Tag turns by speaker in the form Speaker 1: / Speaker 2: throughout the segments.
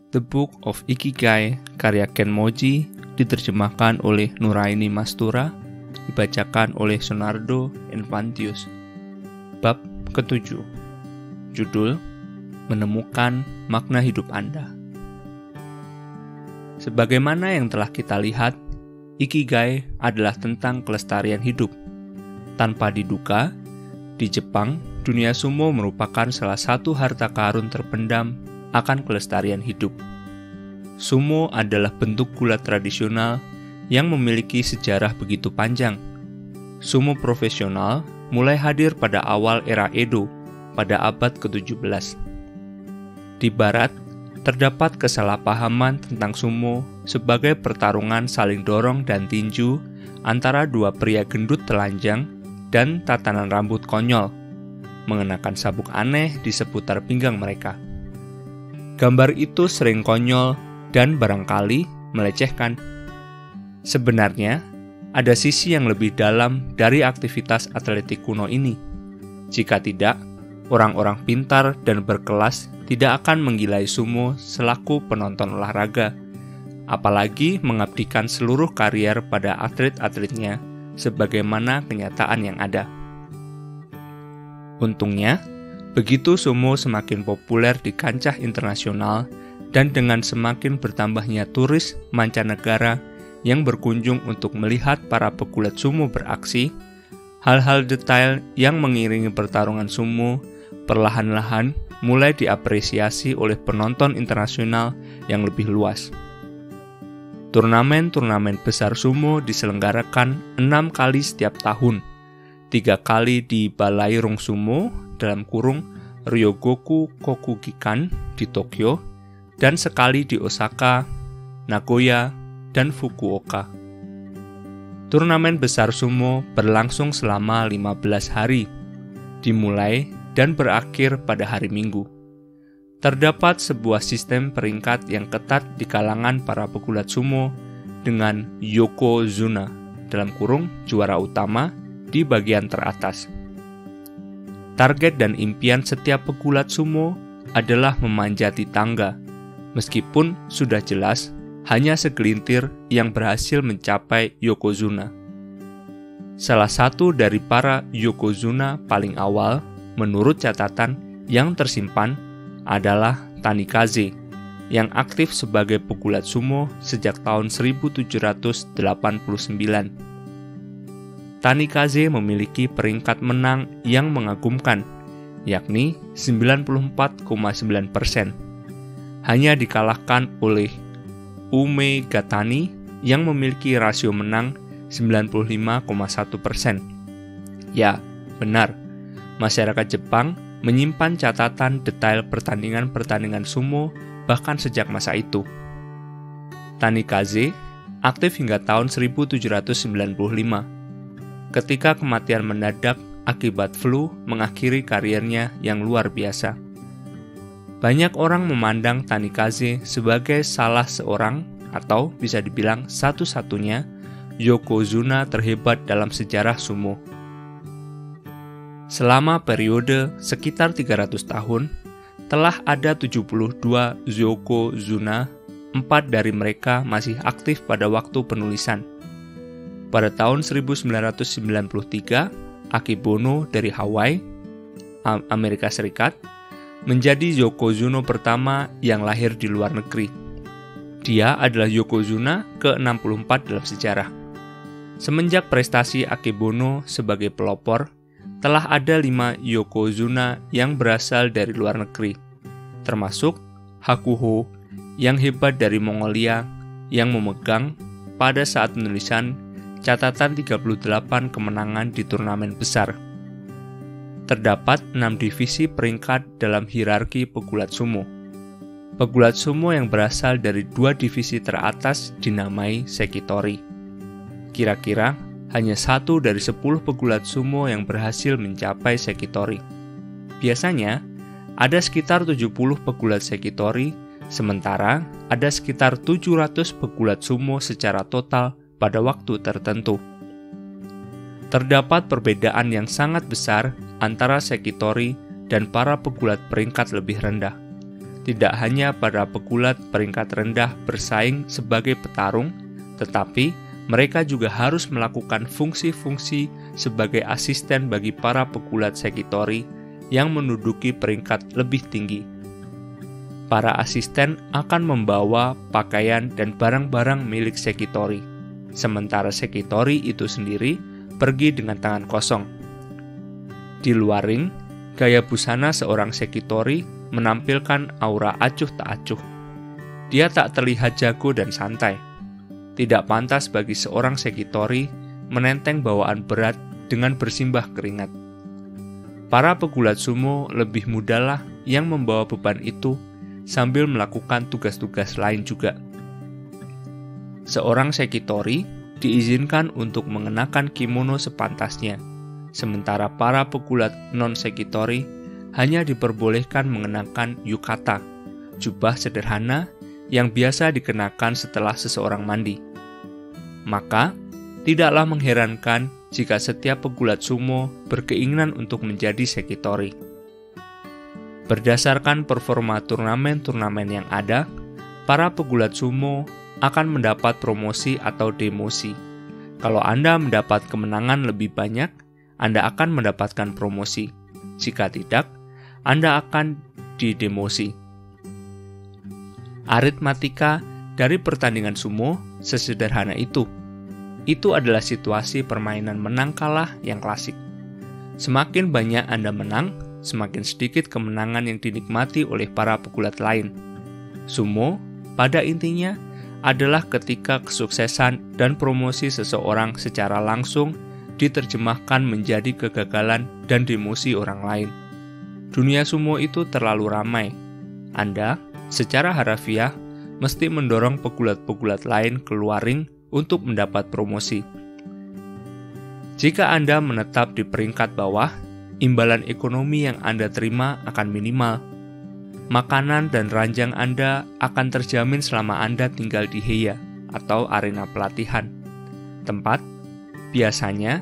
Speaker 1: The Book of Ikigai karya Ken Moji diterjemahkan oleh Nuraini Mastura, dibacakan oleh Sonardo Infantius. Bab ke-7. Judul: Menemukan Makna Hidup Anda. Sebagaimana yang telah kita lihat, Ikigai adalah tentang kelestarian hidup. Tanpa diduga, di Jepang, dunia sumo merupakan salah satu harta karun terpendam akan kelestarian hidup. Sumo adalah bentuk gulat tradisional yang memiliki sejarah begitu panjang. Sumo profesional mulai hadir pada awal era Edo pada abad ke-17. Di barat, terdapat kesalahpahaman tentang sumo sebagai pertarungan saling dorong dan tinju antara dua pria gendut telanjang dan tatanan rambut konyol, mengenakan sabuk aneh di seputar pinggang mereka. Gambar itu sering konyol dan barangkali melecehkan. Sebenarnya, ada sisi yang lebih dalam dari aktivitas atletik kuno ini. Jika tidak, orang-orang pintar dan berkelas tidak akan menggilai sumo selaku penonton olahraga, apalagi mengabdikan seluruh karier pada atlet-atletnya sebagaimana kenyataan yang ada. Untungnya, begitu sumo semakin populer di kancah internasional dan dengan semakin bertambahnya turis mancanegara yang berkunjung untuk melihat para pegulat sumo beraksi, hal-hal detail yang mengiringi pertarungan sumo perlahan-lahan mulai diapresiasi oleh penonton internasional yang lebih luas. Turnamen-turnamen besar sumo diselenggarakan 6 kali setiap tahun, 3 kali di Balairung Sumo (Ryogoku Kokugikan) di Tokyo, dan sekali di Osaka, Nagoya, dan Fukuoka. Turnamen besar sumo berlangsung selama 15 hari, dimulai dan berakhir pada hari Minggu. Terdapat sebuah sistem peringkat yang ketat di kalangan para pegulat sumo dengan yokozuna (juara utama) di bagian teratas. Target dan impian setiap pegulat sumo adalah memanjati tangga, meskipun sudah jelas hanya segelintir yang berhasil mencapai yokozuna. Salah satu dari para yokozuna paling awal, menurut catatan yang tersimpan, adalah Tanikaze, yang aktif sebagai pegulat sumo sejak tahun 1789. Tanikaze memiliki peringkat menang yang mengagumkan, yakni 94,9%. Hanya dikalahkan oleh Umegatani yang memiliki rasio menang 95,1%. Ya, benar, masyarakat Jepang menyimpan catatan detail pertandingan-pertandingan sumo bahkan sejak masa itu. Tanikaze aktif hingga tahun 1795. Ketika kematian mendadak akibat flu mengakhiri karirnya yang luar biasa. Banyak orang memandang Tanikaze sebagai salah seorang, atau bisa dibilang satu-satunya, yokozuna terhebat dalam sejarah sumo. Selama periode sekitar 300 tahun, telah ada 72 yokozuna, 4 dari mereka masih aktif pada waktu penulisan. Pada tahun 1993, Akebono dari Hawaii, Amerika Serikat, menjadi yokozuna pertama yang lahir di luar negeri. Dia adalah yokozuna ke-64 dalam sejarah. Semenjak prestasi Akebono sebagai pelopor, telah ada 5 yokozuna yang berasal dari luar negeri, termasuk Hakuho yang hebat dari Mongolia yang memegang pada saat penulisan catatan 38 kemenangan di turnamen besar. Terdapat 6 divisi peringkat dalam hierarki pegulat sumo. Pegulat sumo yang berasal dari 2 divisi teratas dinamai sekitori. Kira-kira hanya 1 dari 10 pegulat sumo yang berhasil mencapai sekitori. Biasanya, ada sekitar 70 pegulat sekitori, sementara ada sekitar 700 pegulat sumo secara total pada waktu tertentu. Terdapat perbedaan yang sangat besar antara sekitori dan para pegulat peringkat lebih rendah. Tidak hanya para pegulat peringkat rendah bersaing sebagai petarung, tetapi mereka juga harus melakukan fungsi-fungsi sebagai asisten bagi para pegulat sekitori yang menduduki peringkat lebih tinggi. Para asisten akan membawa pakaian dan barang-barang milik sekitori, sementara sekitori itu sendiri pergi dengan tangan kosong. Di luar ring, gaya busana seorang sekitori menampilkan aura acuh tak acuh. Dia tak terlihat jago dan santai. Tidak pantas bagi seorang sekitori menenteng bawaan berat dengan bersimbah keringat. Para pegulat sumo lebih mudalah yang membawa beban itu sambil melakukan tugas-tugas lain juga. Seorang sekitori diizinkan untuk mengenakan kimono sepantasnya, sementara para pegulat non-sekitori hanya diperbolehkan mengenakan yukata, jubah sederhana yang biasa dikenakan setelah seseorang mandi. Maka, tidaklah mengherankan jika setiap pegulat sumo berkeinginan untuk menjadi sekitori. Berdasarkan performa turnamen-turnamen yang ada, para pegulat sumo akan mendapat promosi atau demosi. Kalau Anda mendapat kemenangan lebih banyak, Anda akan mendapatkan promosi. Jika tidak, Anda akan didemosi. Aritmatika dari pertandingan sumo sesederhana itu. Itu adalah situasi permainan menang kalah yang klasik. Semakin banyak Anda menang, semakin sedikit kemenangan yang dinikmati oleh para pegulat lain. Sumo, pada intinya, adalah ketika kesuksesan dan promosi seseorang secara langsung diterjemahkan menjadi kegagalan dan demosi orang lain. Dunia sumo itu terlalu ramai. Anda, secara harafiah, mesti mendorong pegulat-pegulat lain keluar ring untuk mendapat promosi. Jika Anda menetap di peringkat bawah, imbalan ekonomi yang Anda terima akan minimal. Makanan dan ranjang Anda akan terjamin selama Anda tinggal di heya atau arena pelatihan. Tempat, biasanya,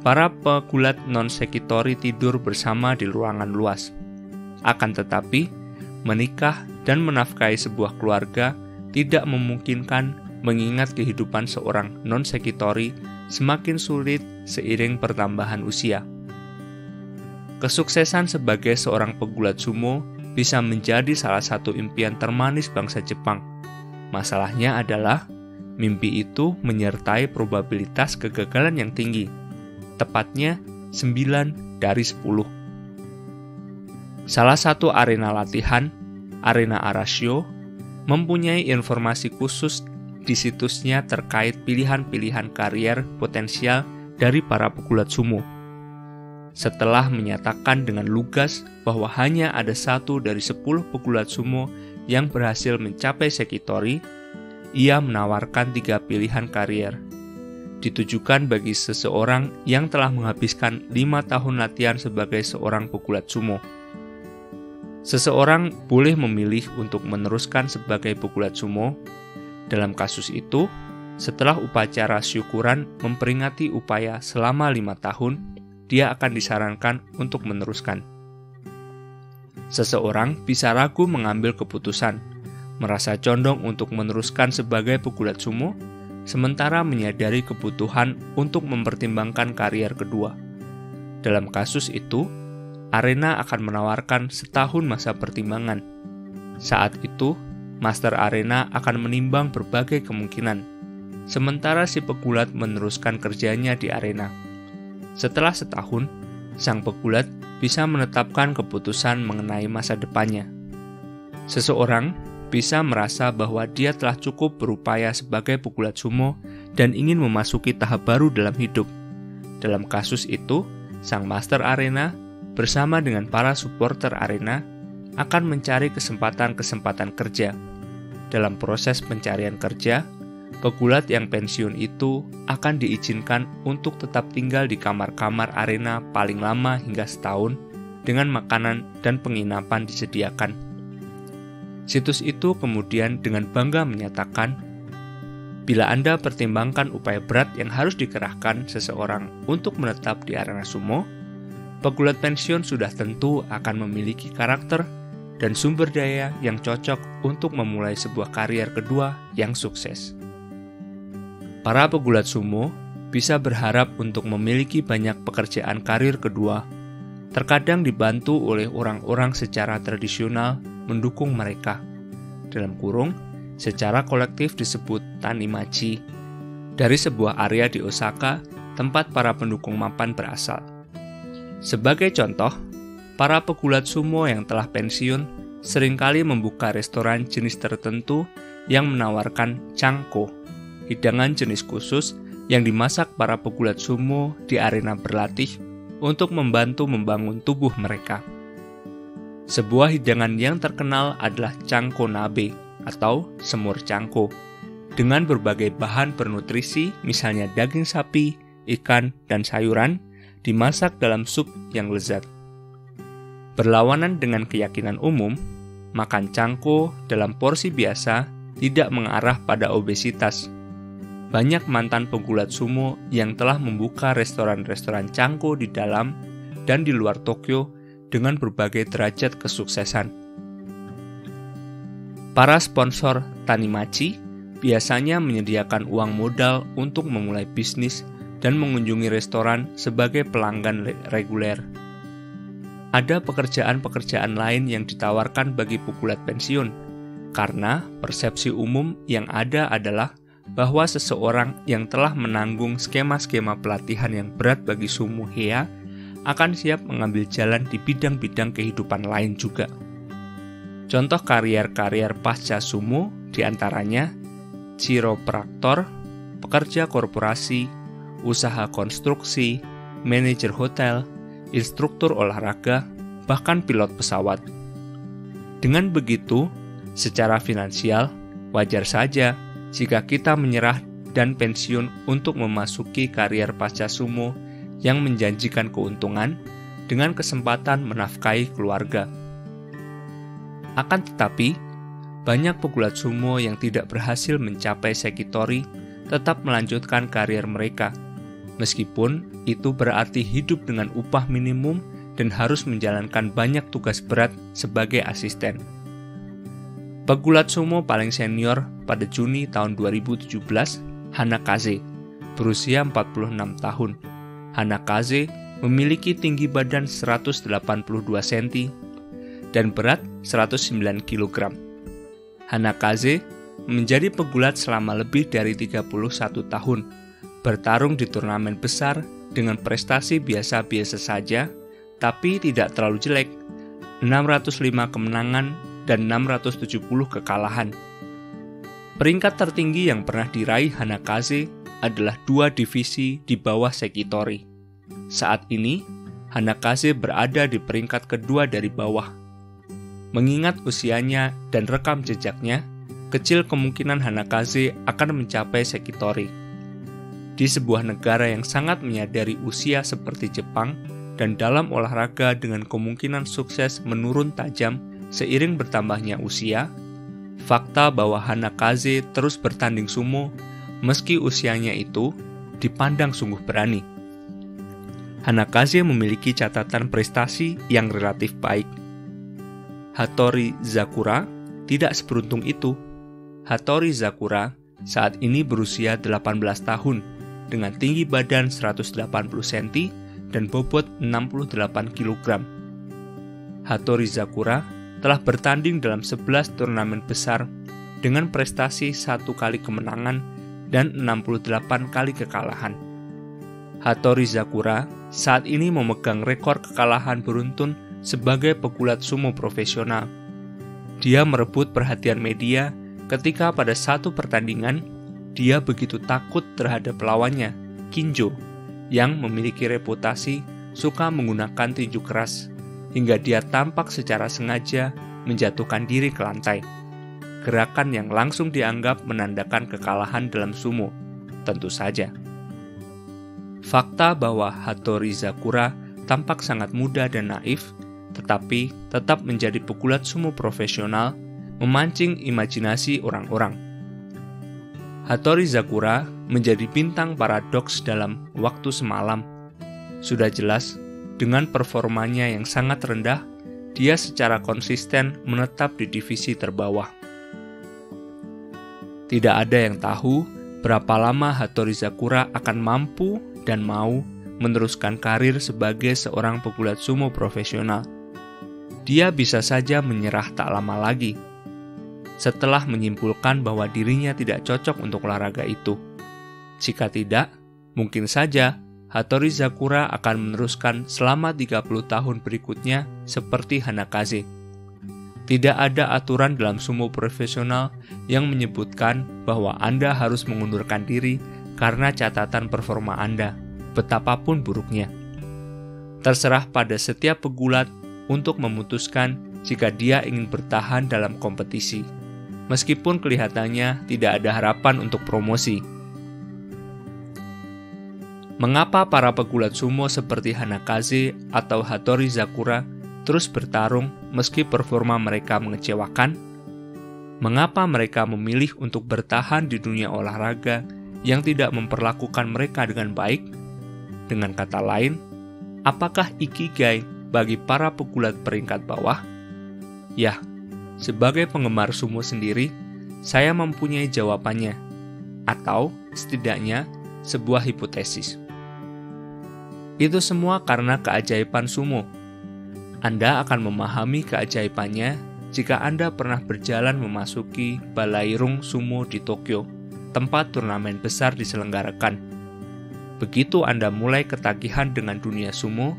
Speaker 1: para pegulat non-sekitori tidur bersama di ruangan luas. Akan tetapi, menikah dan menafkahi sebuah keluarga tidak memungkinkan mengingat kehidupan seorang non-sekitori semakin sulit seiring pertambahan usia. Kesuksesan sebagai seorang pegulat sumo bisa menjadi salah satu impian termanis bangsa Jepang. Masalahnya adalah, mimpi itu menyertai probabilitas kegagalan yang tinggi. Tepatnya 9 dari 10. Salah satu arena latihan, Arena Arashio, mempunyai informasi khusus di situsnya terkait pilihan-pilihan karier potensial dari para pegulat sumo. Setelah menyatakan dengan lugas bahwa hanya ada 1 dari 10 pegulat sumo yang berhasil mencapai sekitori, ia menawarkan 3 pilihan karier. Ditujukan bagi seseorang yang telah menghabiskan 5 tahun latihan sebagai seorang pegulat sumo. Seseorang boleh memilih untuk meneruskan sebagai pegulat sumo. Dalam kasus itu, setelah upacara syukuran memperingati upaya selama 5 tahun, dia akan disarankan untuk meneruskan. Seseorang bisa ragu mengambil keputusan, merasa condong untuk meneruskan sebagai pegulat sumo, sementara menyadari kebutuhan untuk mempertimbangkan karier kedua. Dalam kasus itu, arena akan menawarkan setahun masa pertimbangan. Saat itu, Master Arena akan menimbang berbagai kemungkinan, sementara si pegulat meneruskan kerjanya di arena. Setelah setahun, sang pegulat bisa menetapkan keputusan mengenai masa depannya. Seseorang bisa merasa bahwa dia telah cukup berupaya sebagai pegulat sumo dan ingin memasuki tahap baru dalam hidup. Dalam kasus itu, sang Master Arena bersama dengan para supporter arena akan mencari kesempatan-kesempatan kerja. Dalam proses pencarian kerja, pegulat yang pensiun itu akan diizinkan untuk tetap tinggal di kamar-kamar arena paling lama hingga setahun dengan makanan dan penginapan disediakan. Situs itu kemudian dengan bangga menyatakan, bila Anda pertimbangkan upaya berat yang harus dikerahkan seseorang untuk menetap di arena sumo, pegulat pensiun sudah tentu akan memiliki karakter dan sumber daya yang cocok untuk memulai sebuah karier kedua yang sukses. Para pegulat sumo bisa berharap untuk memiliki banyak pekerjaan karir kedua, terkadang dibantu oleh orang-orang secara tradisional mendukung mereka. Dalam kurung, secara kolektif disebut tanimachi, dari sebuah area di Osaka tempat para pendukung mapan berasal. Sebagai contoh, para pegulat sumo yang telah pensiun seringkali membuka restoran jenis tertentu yang menawarkan chanko, hidangan jenis khusus yang dimasak para pegulat sumo di arena berlatih untuk membantu membangun tubuh mereka. Sebuah hidangan yang terkenal adalah chanko nabe atau semur chanko, dengan berbagai bahan bernutrisi misalnya daging sapi, ikan, dan sayuran dimasak dalam sup yang lezat. Berlawanan dengan keyakinan umum, makan chanko dalam porsi biasa tidak mengarah pada obesitas. Banyak mantan pegulat sumo yang telah membuka restoran-restoran chanko di dalam dan di luar Tokyo dengan berbagai derajat kesuksesan. Para sponsor tanimachi biasanya menyediakan uang modal untuk memulai bisnis dan mengunjungi restoran sebagai pelanggan reguler. Ada pekerjaan-pekerjaan lain yang ditawarkan bagi pegulat pensiun, karena persepsi umum yang ada adalah bahwa seseorang yang telah menanggung skema-skema pelatihan yang berat bagi sumo hea akan siap mengambil jalan di bidang-bidang kehidupan lain juga. Contoh karier-karier pasca sumo diantaranya chiropraktor, pekerja korporasi, usaha konstruksi, manajer hotel, instruktur olahraga, bahkan pilot pesawat. Dengan begitu, secara finansial, wajar saja jika kita menyerah dan pensiun untuk memasuki karier pasca sumo yang menjanjikan keuntungan dengan kesempatan menafkahi keluarga. Akan tetapi, banyak pegulat sumo yang tidak berhasil mencapai sekitori tetap melanjutkan karier mereka, meskipun itu berarti hidup dengan upah minimum dan harus menjalankan banyak tugas berat sebagai asisten. Pegulat sumo paling senior pada Juni tahun 2017, Hanakaze, berusia 46 tahun. Hanakaze memiliki tinggi badan 182 cm dan berat 109 kg. Hanakaze menjadi pegulat selama lebih dari 31 tahun, bertarung di turnamen besar dengan prestasi biasa-biasa saja, tapi tidak terlalu jelek, 605 kemenangan dan 670 kekalahan. Peringkat tertinggi yang pernah diraih Hanakaze adalah 2 divisi di bawah sekitori. Saat ini, Hanakaze berada di peringkat kedua dari bawah. Mengingat usianya dan rekam jejaknya, kecil kemungkinan Hanakaze akan mencapai sekitori. Di sebuah negara yang sangat menyadari usia seperti Jepang dan dalam olahraga dengan kemungkinan sukses menurun tajam seiring bertambahnya usia, fakta bahwa Hanakaze terus bertanding sumo meski usianya itu dipandang sungguh berani. Hanakaze memiliki catatan prestasi yang relatif baik. Hattori Zakura tidak seberuntung itu. Hattori Zakura saat ini berusia 18 tahun dengan tinggi badan 180 cm dan bobot 68 kg. Hattori Zakura telah bertanding dalam 11 turnamen besar dengan prestasi 1 kali kemenangan dan 68 kali kekalahan. Hattori Zakura saat ini memegang rekor kekalahan beruntun sebagai pegulat sumo profesional. Dia merebut perhatian media ketika pada satu pertandingan, dia begitu takut terhadap lawannya, Kinjo, yang memiliki reputasi suka menggunakan tinju keras, hingga dia tampak secara sengaja menjatuhkan diri ke lantai. Gerakan yang langsung dianggap menandakan kekalahan dalam sumo, tentu saja. Fakta bahwa Hattori Zakura tampak sangat muda dan naif, tetapi tetap menjadi pegulat sumo profesional, memancing imajinasi orang-orang. Hattori Zakura menjadi bintang paradoks dalam waktu semalam. Sudah jelas, dengan performanya yang sangat rendah, dia secara konsisten menetap di divisi terbawah. Tidak ada yang tahu berapa lama Hattori Zakura akan mampu dan mau meneruskan karir sebagai seorang pegulat sumo profesional. Dia bisa saja menyerah tak lama lagi, setelah menyimpulkan bahwa dirinya tidak cocok untuk olahraga itu. Jika tidak, mungkin saja Hattori Zakura akan meneruskan selama 30 tahun berikutnya seperti Hanakaze. Tidak ada aturan dalam sumo profesional yang menyebutkan bahwa Anda harus mengundurkan diri karena catatan performa Anda, betapapun buruknya. Terserah pada setiap pegulat untuk memutuskan jika dia ingin bertahan dalam kompetisi, meskipun kelihatannya tidak ada harapan untuk promosi. Mengapa para pegulat sumo seperti Hanakaze atau Hattori Zakura terus bertarung meski performa mereka mengecewakan? Mengapa mereka memilih untuk bertahan di dunia olahraga yang tidak memperlakukan mereka dengan baik? Dengan kata lain, apakah ikigai bagi para pegulat peringkat bawah? Ya, sebagai penggemar sumo sendiri, saya mempunyai jawabannya, atau setidaknya sebuah hipotesis. Itu semua karena keajaiban sumo. Anda akan memahami keajaibannya jika Anda pernah berjalan memasuki Balairung Sumo di Tokyo, tempat turnamen besar diselenggarakan. Begitu Anda mulai ketagihan dengan dunia sumo,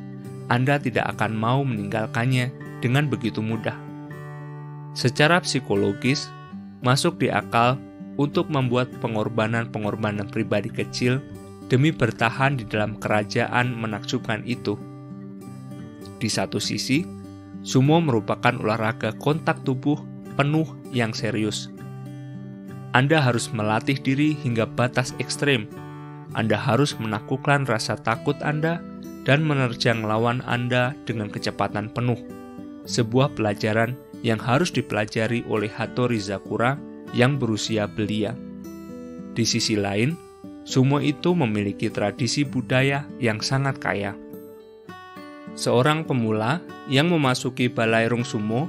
Speaker 1: Anda tidak akan mau meninggalkannya dengan begitu mudah. Secara psikologis, masuk di akal untuk membuat pengorbanan-pengorbanan pribadi kecil demi bertahan di dalam kerajaan menakjubkan itu. Di satu sisi, sumo merupakan olahraga kontak tubuh penuh yang serius. Anda harus melatih diri hingga batas ekstrem. Anda harus menaklukkan rasa takut Anda dan menerjang lawan Anda dengan kecepatan penuh. Sebuah pelajaran yang harus dipelajari oleh Hattori Zakura yang berusia belia. Di sisi lain, sumo itu memiliki tradisi budaya yang sangat kaya. Seorang pemula yang memasuki Balairung Sumo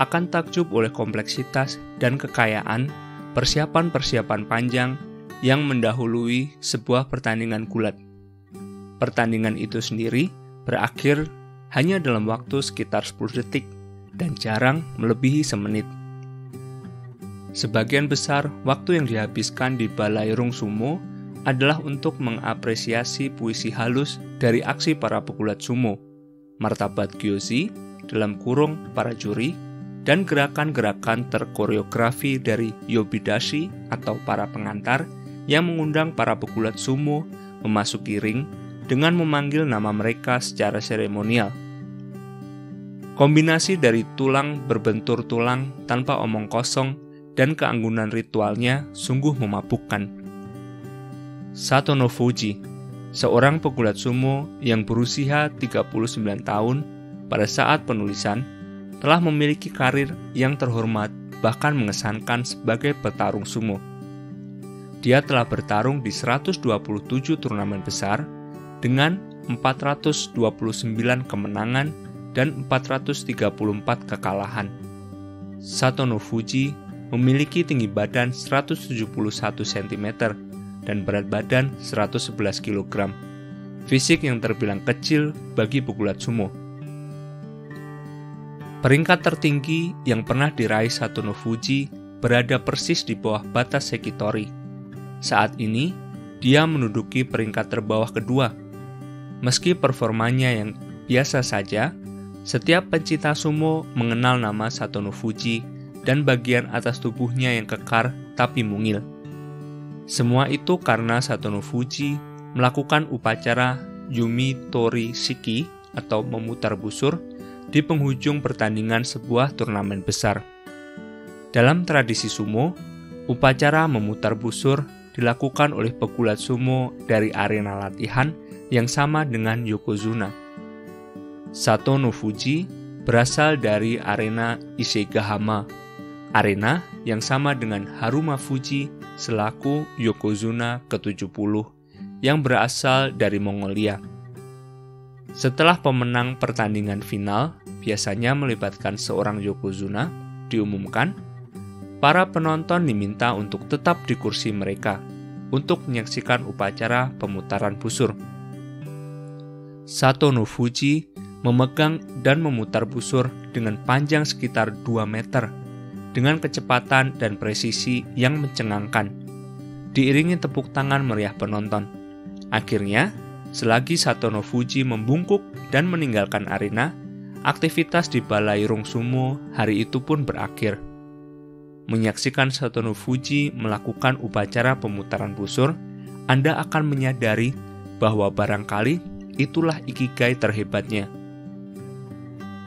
Speaker 1: akan takjub oleh kompleksitas dan kekayaan persiapan-persiapan panjang yang mendahului sebuah pertandingan gulat. Pertandingan itu sendiri berakhir hanya dalam waktu sekitar 10 detik dan jarang melebihi semenit. Sebagian besar waktu yang dihabiskan di Balairung Sumo adalah untuk mengapresiasi puisi halus dari aksi para pegulat sumo, martabat gyoshi dalam kurung para juri, dan gerakan-gerakan terkoreografi dari yobidashi atau para pengantar yang mengundang para pegulat sumo memasuki ring dengan memanggil nama mereka secara seremonial. Kombinasi dari tulang berbentur tulang tanpa omong kosong dan keanggunan ritualnya sungguh memabukkan. Satono Fuji, seorang pegulat sumo yang berusia 39 tahun pada saat penulisan, telah memiliki karir yang terhormat bahkan mengesankan sebagai petarung sumo. Dia telah bertarung di 127 turnamen besar dengan 429 kemenangan dan 434 kekalahan. Satono Fuji memiliki tinggi badan 171 cm dan berat badan 111 kg. Fisik yang terbilang kecil bagi pegulat sumo. Peringkat tertinggi yang pernah diraih Satono Fuji berada persis di bawah batas Sekitori. Saat ini, dia menduduki peringkat terbawah kedua. Meski performanya yang biasa saja, setiap pencinta sumo mengenal nama Satono Fuji dan bagian atas tubuhnya yang kekar tapi mungil. Semua itu karena Satono Fuji melakukan upacara Yumi Tori Shiki atau memutar busur di penghujung pertandingan sebuah turnamen besar. Dalam tradisi sumo, upacara memutar busur dilakukan oleh pegulat sumo dari arena latihan yang sama dengan yokozuna. Satono Fuji berasal dari arena Isegahama, arena yang sama dengan Haruma Fuji selaku yokozuna ke-70 yang berasal dari Mongolia. Setelah pemenang pertandingan final, biasanya melibatkan seorang yokozuna, diumumkan, para penonton diminta untuk tetap di kursi mereka untuk menyaksikan upacara pemutaran busur. Sato no Fuji memegang dan memutar busur dengan panjang sekitar 2 meter dengan kecepatan dan presisi yang mencengangkan, diiringi tepuk tangan meriah penonton. Akhirnya, selagi Sato no Fuji membungkuk dan meninggalkan arena, aktivitas di Balairung Sumo hari itu pun berakhir. Menyaksikan Sato no Fuji melakukan upacara pemutaran busur, Anda akan menyadari bahwa barangkali itulah ikigai terhebatnya.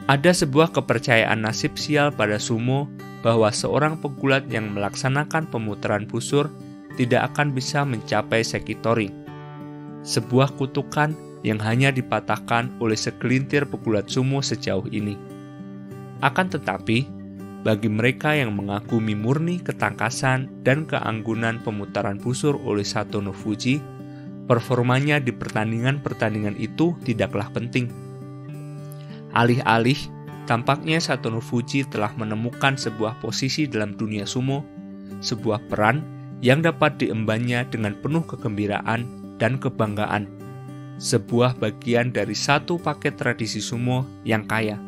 Speaker 1: Ada sebuah kepercayaan nasib sial pada sumo bahwa seorang pegulat yang melaksanakan pemutaran busur tidak akan bisa mencapai sekitori. Sebuah kutukan yang hanya dipatahkan oleh segelintir pegulat sumo sejauh ini. Akan tetapi, bagi mereka yang mengagumi murni ketangkasan dan keanggunan pemutaran busur oleh Sato no Fuji, performanya di pertandingan-pertandingan itu tidaklah penting. Alih-alih, tampaknya Sato no Fuji telah menemukan sebuah posisi dalam dunia sumo, sebuah peran yang dapat diembannya dengan penuh kegembiraan dan kebanggaan, sebuah bagian dari satu paket tradisi sumo yang kaya.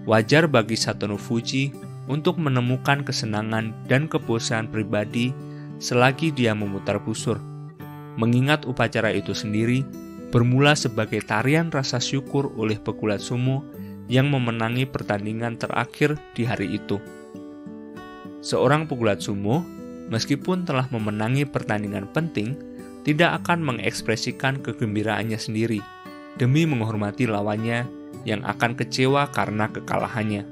Speaker 1: Wajar bagi Sato no Fuji untuk menemukan kesenangan dan kepuasan pribadi selagi dia memutar busur. Mengingat upacara itu sendiri bermula sebagai tarian rasa syukur oleh pegulat sumo yang memenangi pertandingan terakhir di hari itu. Seorang pegulat sumo, meskipun telah memenangi pertandingan penting, tidak akan mengekspresikan kegembiraannya sendiri demi menghormati lawannya yang akan kecewa karena kekalahannya.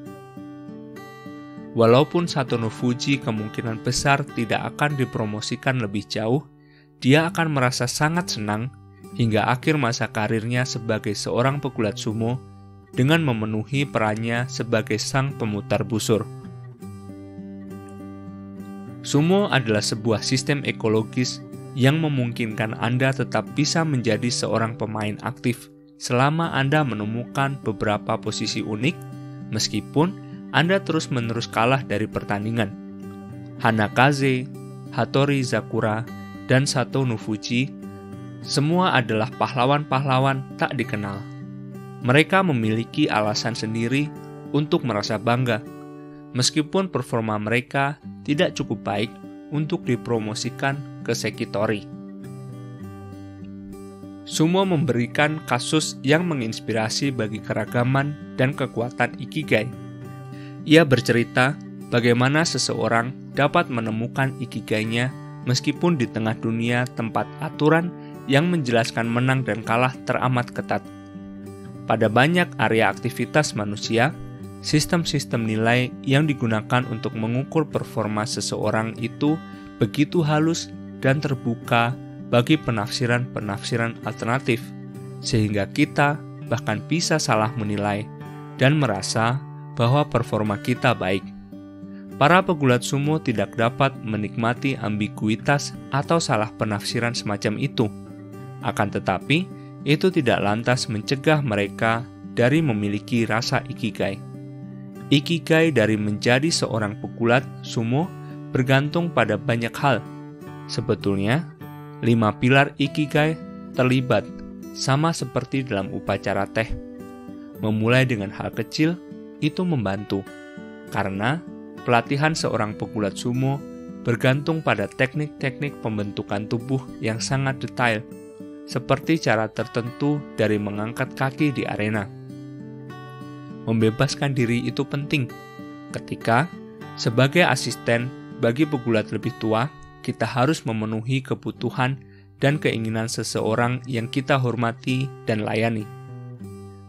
Speaker 1: Walaupun Sato no Fuji kemungkinan besar tidak akan dipromosikan lebih jauh, dia akan merasa sangat senang hingga akhir masa karirnya sebagai seorang pegulat sumo dengan memenuhi perannya sebagai sang pemutar busur. Sumo adalah sebuah sistem ekologis yang memungkinkan Anda tetap bisa menjadi seorang pemain aktif selama Anda menemukan beberapa posisi unik, meskipun Anda terus-menerus kalah dari pertandingan. Hanakaze, Hattori Zakura, dan Sato no Fuji semua adalah pahlawan-pahlawan tak dikenal. Mereka memiliki alasan sendiri untuk merasa bangga, meskipun performa mereka tidak cukup baik untuk dipromosikan ke sekitori. Sumo memberikan kasus yang menginspirasi bagi keragaman dan kekuatan ikigai. Ia bercerita bagaimana seseorang dapat menemukan ikigainya meskipun di tengah dunia tempat aturan yang menjelaskan menang dan kalah teramat ketat. Pada banyak area aktivitas manusia, sistem-sistem nilai yang digunakan untuk mengukur performa seseorang itu begitu halus dan terbuka bagi penafsiran-penafsiran alternatif, sehingga kita bahkan bisa salah menilai dan merasa bahwa performa kita baik. Para pegulat sumo tidak dapat menikmati ambiguitas atau salah penafsiran semacam itu. Akan tetapi, itu tidak lantas mencegah mereka dari memiliki rasa ikigai. Ikigai dari menjadi seorang pegulat sumo bergantung pada banyak hal. Sebetulnya, 5 pilar ikigai terlibat, sama seperti dalam upacara teh. Memulai dengan hal kecil itu membantu, karena pelatihan seorang pegulat sumo bergantung pada teknik-teknik pembentukan tubuh yang sangat detail, seperti cara tertentu dari mengangkat kaki di arena. Membebaskan diri itu penting, ketika sebagai asisten bagi pegulat lebih tua, kita harus memenuhi kebutuhan dan keinginan seseorang yang kita hormati dan layani.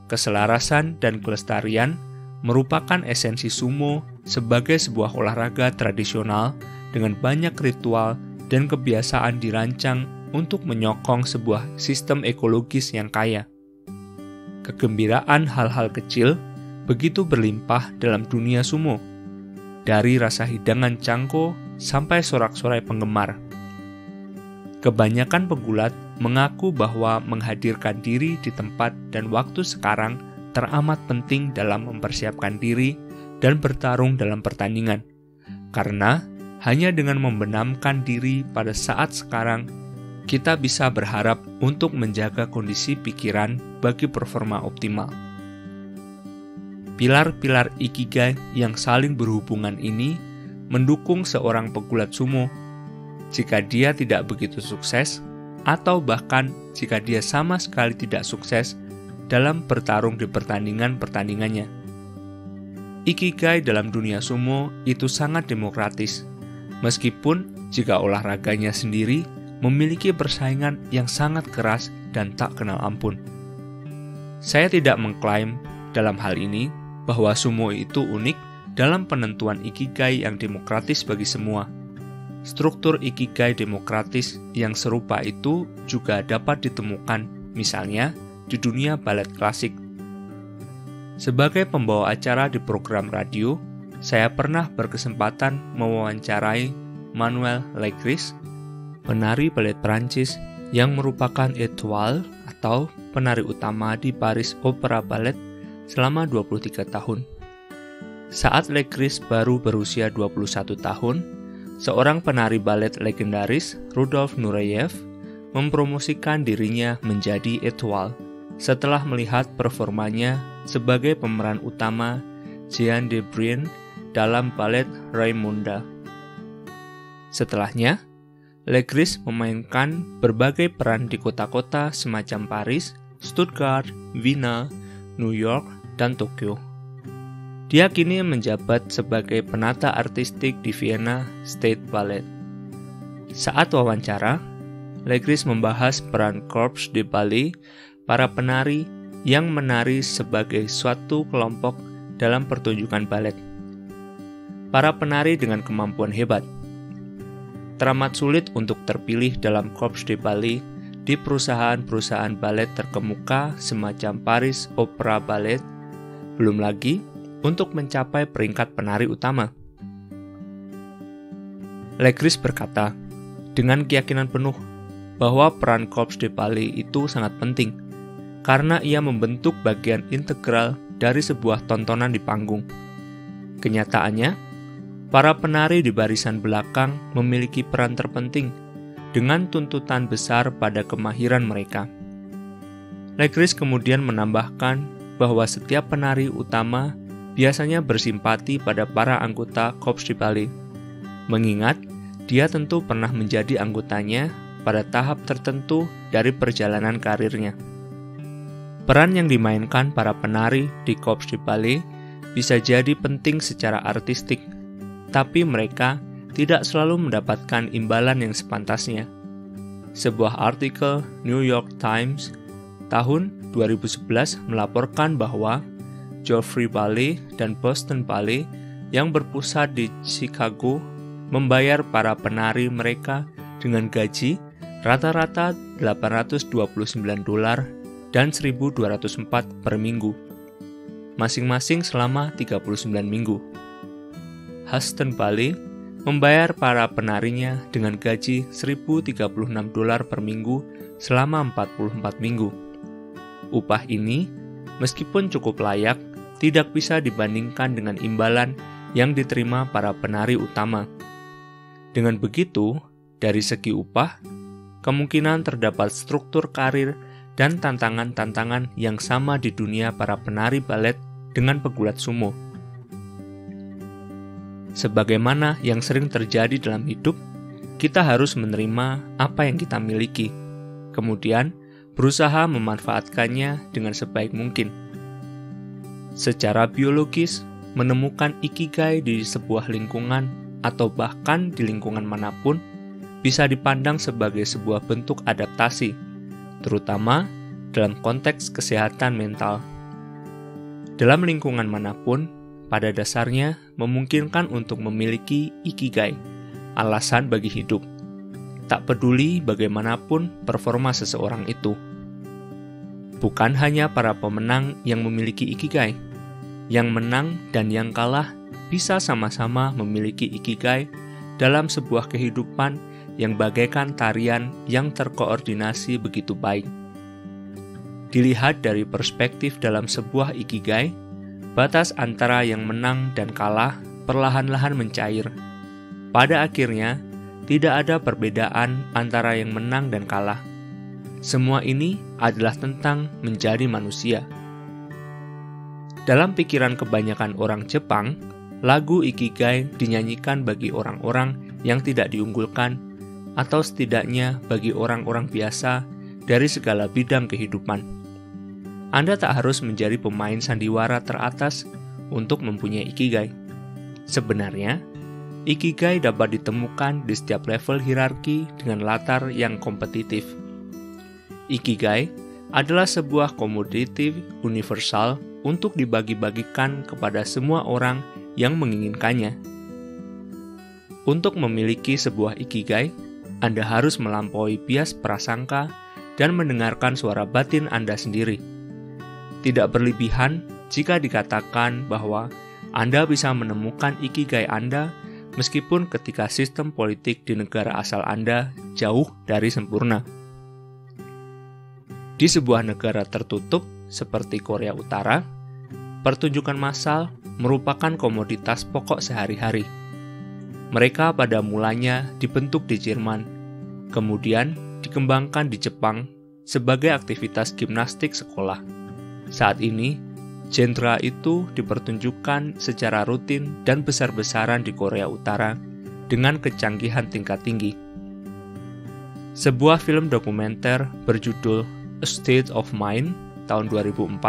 Speaker 1: Keselarasan dan kelestarian merupakan esensi sumo sebagai sebuah olahraga tradisional dengan banyak ritual dan kebiasaan dirancang untuk menyokong sebuah sistem ekologis yang kaya. Kegembiraan hal-hal kecil begitu berlimpah dalam dunia sumo, dari rasa hidangan cangko sampai sorak-sorai penggemar. Kebanyakan pegulat mengaku bahwa menghadirkan diri di tempat dan waktu sekarang teramat penting dalam mempersiapkan diri dan bertarung dalam pertandingan. Karena hanya dengan membenamkan diri pada saat sekarang, kita bisa berharap untuk menjaga kondisi pikiran bagi performa optimal. Pilar-pilar Ikigai yang saling berhubungan ini mendukung seorang pegulat sumo jika dia tidak begitu sukses, atau bahkan jika dia sama sekali tidak sukses dalam bertarung di pertandingan-pertandingannya. Ikigai dalam dunia sumo itu sangat demokratis, meskipun jika olahraganya sendiri memiliki persaingan yang sangat keras dan tak kenal ampun. Saya tidak mengklaim dalam hal ini bahwa sumo itu unik dalam penentuan Ikigai yang demokratis bagi semua. Struktur Ikigai demokratis yang serupa itu juga dapat ditemukan, misalnya, di dunia balet klasik. Sebagai pembawa acara di program radio, saya pernah berkesempatan mewawancarai Manuel Legris, penari balet Prancis yang merupakan étoile atau penari utama di Paris Opera Ballet selama 23 tahun. Saat Legris baru berusia 21 tahun, seorang penari balet legendaris, Rudolf Nureyev, mempromosikan dirinya menjadi étoile setelah melihat performanya sebagai pemeran utama Jean de Bruyne dalam balet Raymonda. Setelahnya, Legris memainkan berbagai peran di kota-kota semacam Paris, Stuttgart, Wiener, New York, dan Tokyo. Dia kini menjabat sebagai penata artistik di Vienna State Ballet. Saat wawancara, Legris membahas peran Corps de Ballet, para penari yang menari sebagai suatu kelompok dalam pertunjukan balet. Para penari dengan kemampuan hebat. Teramat sulit untuk terpilih dalam Corps de Ballet di perusahaan-perusahaan balet terkemuka semacam Paris Opera Ballet, belum lagi untuk mencapai peringkat penari utama. Legris berkata, dengan keyakinan penuh, bahwa peran Corps de Ballet itu sangat penting, karena ia membentuk bagian integral dari sebuah tontonan di panggung. Kenyataannya, para penari di barisan belakang memiliki peran terpenting dengan tuntutan besar pada kemahiran mereka. Legris kemudian menambahkan bahwa setiap penari utama biasanya bersimpati pada para anggota Corps de Ballet, mengingat dia tentu pernah menjadi anggotanya pada tahap tertentu dari perjalanan karirnya. Peran yang dimainkan para penari di Corps de Ballet bisa jadi penting secara artistik, tapi mereka tidak selalu mendapatkan imbalan yang sepantasnya. Sebuah artikel New York Times tahun 2011 melaporkan bahwa Joffrey Ballet dan Boston Ballet yang berpusat di Chicago membayar para penari mereka dengan gaji rata-rata $829 dan $1.204 per minggu, masing-masing selama 39 minggu. Huston Ballet membayar para penarinya dengan gaji $1.036 per minggu selama 44 minggu. Upah ini, meskipun cukup layak, tidak bisa dibandingkan dengan imbalan yang diterima para penari utama. Dengan begitu, dari segi upah, kemungkinan terdapat struktur karir dan tantangan-tantangan yang sama di dunia para penari balet dengan pegulat sumo. Sebagaimana yang sering terjadi dalam hidup, kita harus menerima apa yang kita miliki, kemudian berusaha memanfaatkannya dengan sebaik mungkin. Secara biologis, menemukan ikigai di sebuah lingkungan atau bahkan di lingkungan manapun bisa dipandang sebagai sebuah bentuk adaptasi, terutama dalam konteks kesehatan mental. Dalam lingkungan manapun, pada dasarnya memungkinkan untuk memiliki ikigai, alasan bagi hidup. Tak peduli bagaimanapun performa seseorang itu. Bukan hanya para pemenang yang memiliki ikigai, yang menang dan yang kalah bisa sama-sama memiliki ikigai dalam sebuah kehidupan yang bagaikan tarian yang terkoordinasi begitu baik. Dilihat dari perspektif dalam sebuah ikigai, batas antara yang menang dan kalah perlahan-lahan mencair. Pada akhirnya, tidak ada perbedaan antara yang menang dan kalah. Semua ini adalah tentang menjadi manusia. Dalam pikiran kebanyakan orang Jepang, lagu ikigai dinyanyikan bagi orang-orang yang tidak diunggulkan, atau setidaknya bagi orang-orang biasa dari segala bidang kehidupan. Anda tak harus menjadi pemain sandiwara teratas untuk mempunyai ikigai. Sebenarnya, ikigai dapat ditemukan di setiap level hierarki dengan latar yang kompetitif. Ikigai adalah sebuah komoditi universal untuk dibagi-bagikan kepada semua orang yang menginginkannya. Untuk memiliki sebuah ikigai, Anda harus melampaui bias prasangka dan mendengarkan suara batin Anda sendiri. Tidak berlebihan jika dikatakan bahwa Anda bisa menemukan ikigai Anda meskipun ketika sistem politik di negara asal Anda jauh dari sempurna. Di sebuah negara tertutup seperti Korea Utara, pertunjukan massal merupakan komoditas pokok sehari-hari. Mereka pada mulanya dibentuk di Jerman, kemudian dikembangkan di Jepang sebagai aktivitas gimnastik sekolah. Saat ini, genre itu dipertunjukkan secara rutin dan besar-besaran di Korea Utara dengan kecanggihan tingkat tinggi. Sebuah film dokumenter berjudul A State of Mind tahun 2004,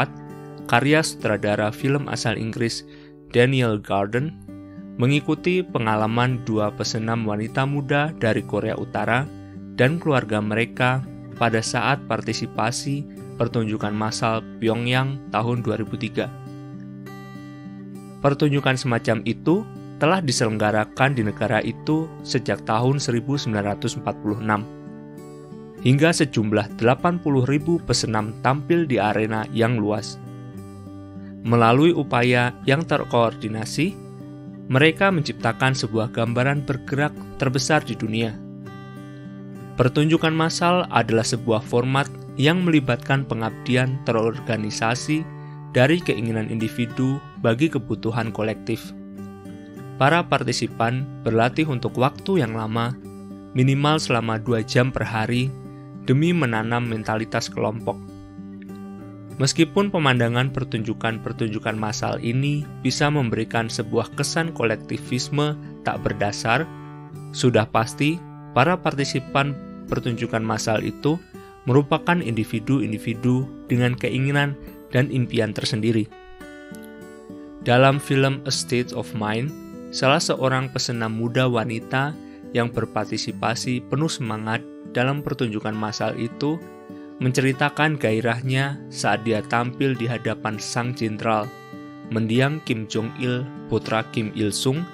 Speaker 1: karya sutradara film asal Inggris Daniel Garden, mengikuti pengalaman dua pesenam wanita muda dari Korea Utara dan keluarga mereka pada saat partisipasi pertunjukan massal Pyongyang tahun 2003. Pertunjukan semacam itu telah diselenggarakan di negara itu sejak tahun 1946. Hingga sejumlah 80.000 pesenam tampil di arena yang luas. Melalui upaya yang terkoordinasi, mereka menciptakan sebuah gambaran bergerak terbesar di dunia. Pertunjukan massal adalah sebuah format yang melibatkan pengabdian terorganisasi dari keinginan individu bagi kebutuhan kolektif. Para partisipan berlatih untuk waktu yang lama, minimal selama 2 jam per hari, demi menanam mentalitas kelompok. Meskipun pemandangan pertunjukan-pertunjukan massal ini bisa memberikan sebuah kesan kolektivisme tak berdasar, sudah pasti para partisipan pertunjukan massal itu merupakan individu-individu dengan keinginan dan impian tersendiri. Dalam film A State of Mind, salah seorang pesenam muda wanita yang berpartisipasi penuh semangat dalam pertunjukan massal itu menceritakan gairahnya saat dia tampil di hadapan sang jenderal, mendiang Kim Jong-il, putra Kim Il-sung,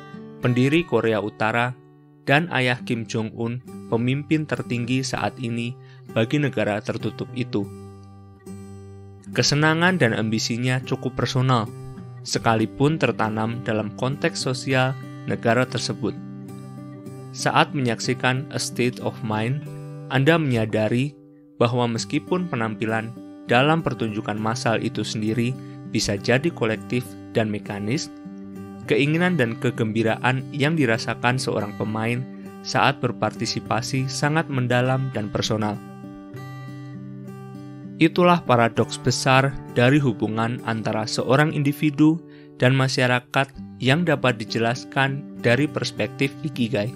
Speaker 1: pendiri Korea Utara, dan ayah Kim Jong-un, pemimpin tertinggi saat ini bagi negara tertutup itu. Kesenangan dan ambisinya cukup personal, sekalipun tertanam dalam konteks sosial negara tersebut. Saat menyaksikan A State of Mind, Anda menyadari bahwa meskipun penampilan dalam pertunjukan massal itu sendiri bisa jadi kolektif dan mekanis, keinginan dan kegembiraan yang dirasakan seorang pemain saat berpartisipasi sangat mendalam dan personal. Itulah paradoks besar dari hubungan antara seorang individu dan masyarakat yang dapat dijelaskan dari perspektif ikigai.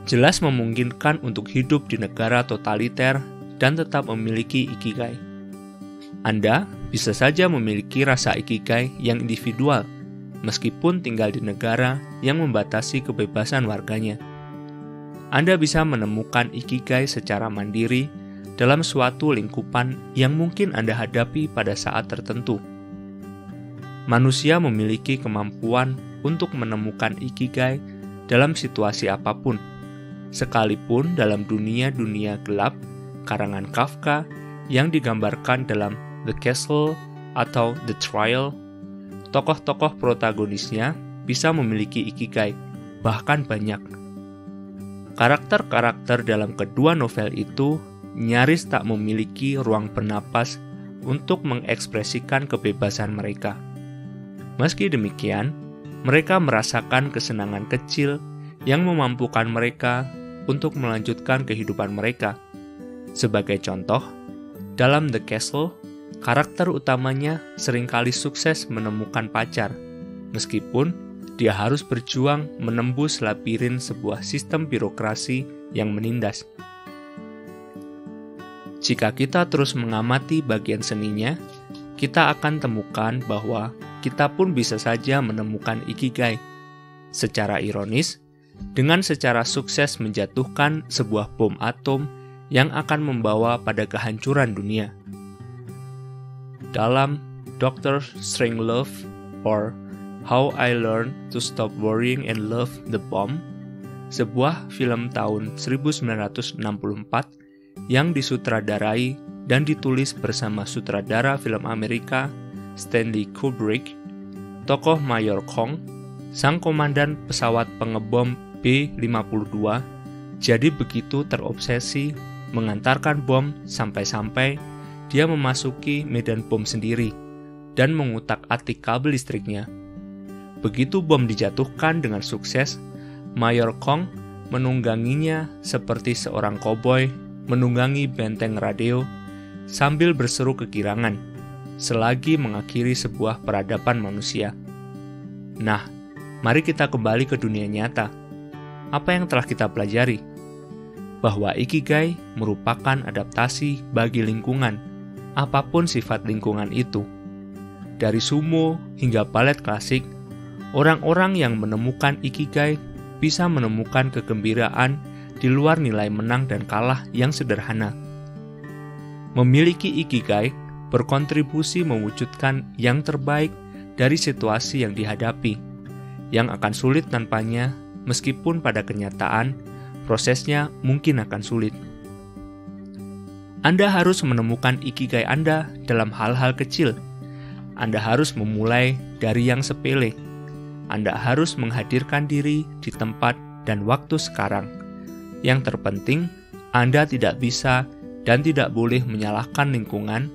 Speaker 1: Jelas memungkinkan untuk hidup di negara totaliter dan tetap memiliki ikigai. Anda bisa saja memiliki rasa ikigai yang individual, meskipun tinggal di negara yang membatasi kebebasan warganya. Anda bisa menemukan ikigai secara mandiri dalam suatu lingkupan yang mungkin Anda hadapi pada saat tertentu. Manusia memiliki kemampuan untuk menemukan ikigai dalam situasi apapun, sekalipun dalam dunia-dunia gelap karangan Kafka yang digambarkan dalam The Castle atau The Trial. Tokoh-tokoh protagonisnya bisa memiliki ikigai, bahkan banyak. Karakter-karakter dalam kedua novel itu nyaris tak memiliki ruang bernapas untuk mengekspresikan kebebasan mereka. Meski demikian, mereka merasakan kesenangan kecil yang memampukan mereka untuk melanjutkan kehidupan mereka. Sebagai contoh, dalam The Castle, karakter utamanya seringkali sukses menemukan pacar, meskipun dia harus berjuang menembus labirin sebuah sistem birokrasi yang menindas. Jika kita terus mengamati bagian seninya, kita akan temukan bahwa kita pun bisa saja menemukan ikigai. Secara ironis, dengan secara sukses menjatuhkan sebuah bom atom yang akan membawa pada kehancuran dunia. Dalam Dr. Strangelove or How I Learned to Stop Worrying and Love the Bomb, sebuah film tahun 1964 yang disutradarai dan ditulis bersama sutradara film Amerika Stanley Kubrick, tokoh Mayor Kong, sang komandan pesawat pengebom B-52, jadi begitu terobsesi mengantarkan bom sampai-sampai dia memasuki medan bom sendiri dan mengutak-atik kabel listriknya. Begitu bom dijatuhkan dengan sukses, Mayor Kong menungganginya seperti seorang koboi menunggangi benteng radio sambil berseru kegirangan, selagi mengakhiri sebuah peradaban manusia. Nah, mari kita kembali ke dunia nyata. Apa yang telah kita pelajari? Bahwa ikigai merupakan adaptasi bagi lingkungan, apapun sifat lingkungan itu. Dari sumo hingga balet klasik, orang-orang yang menemukan ikigai bisa menemukan kegembiraan di luar nilai menang dan kalah yang sederhana. Memiliki ikigai berkontribusi mewujudkan yang terbaik dari situasi yang dihadapi, yang akan sulit tanpanya meskipun pada kenyataan prosesnya mungkin akan sulit. Anda harus menemukan ikigai Anda dalam hal-hal kecil. Anda harus memulai dari yang sepele. Anda harus menghadirkan diri di tempat dan waktu sekarang. Yang terpenting, Anda tidak bisa dan tidak boleh menyalahkan lingkungan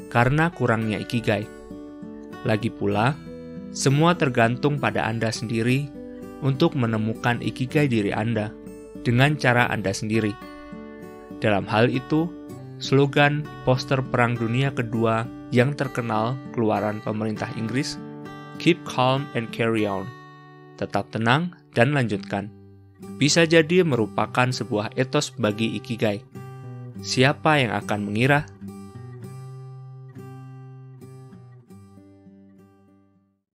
Speaker 1: karena kurangnya ikigai. Lagi pula, semua tergantung pada Anda sendiri untuk menemukan ikigai diri Anda dengan cara Anda sendiri. Dalam hal itu, slogan poster Perang Dunia Kedua yang terkenal keluaran pemerintah Inggris, "Keep calm and carry on," tetap tenang dan lanjutkan, bisa jadi merupakan sebuah etos bagi ikigai. Siapa yang akan mengira